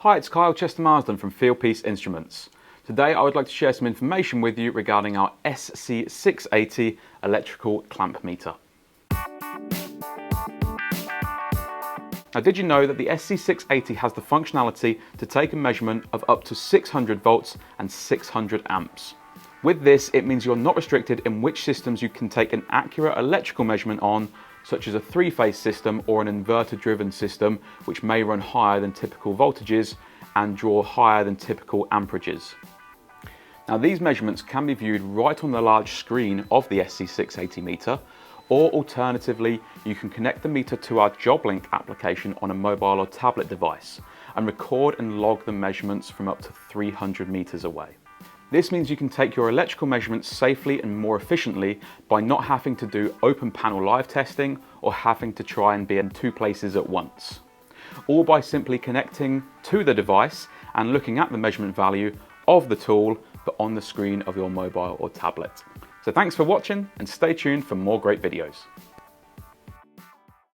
Hi, it's Kyle Chester Marsden from Fieldpiece Instruments. Today I would like to share some information with you regarding our SC680 electrical clamp meter. Now, did you know that the SC680 has the functionality to take a measurement of up to 600 volts and 600 amps? With this, it means you're not restricted in which systems you can take an accurate electrical measurement on, such as a three-phase system or an inverter-driven system, which may run higher than typical voltages and draw higher than typical amperages. Now, these measurements can be viewed right on the large screen of the SC680 meter, or alternatively, you can connect the meter to our JobLink application on a mobile or tablet device and record and log the measurements from up to 300 meters away. This means you can take your electrical measurements safely and more efficiently by not having to do open panel live testing or having to try and be in two places at once. All by simply connecting to the device and looking at the measurement value of the tool but on the screen of your mobile or tablet. So thanks for watching and stay tuned for more great videos.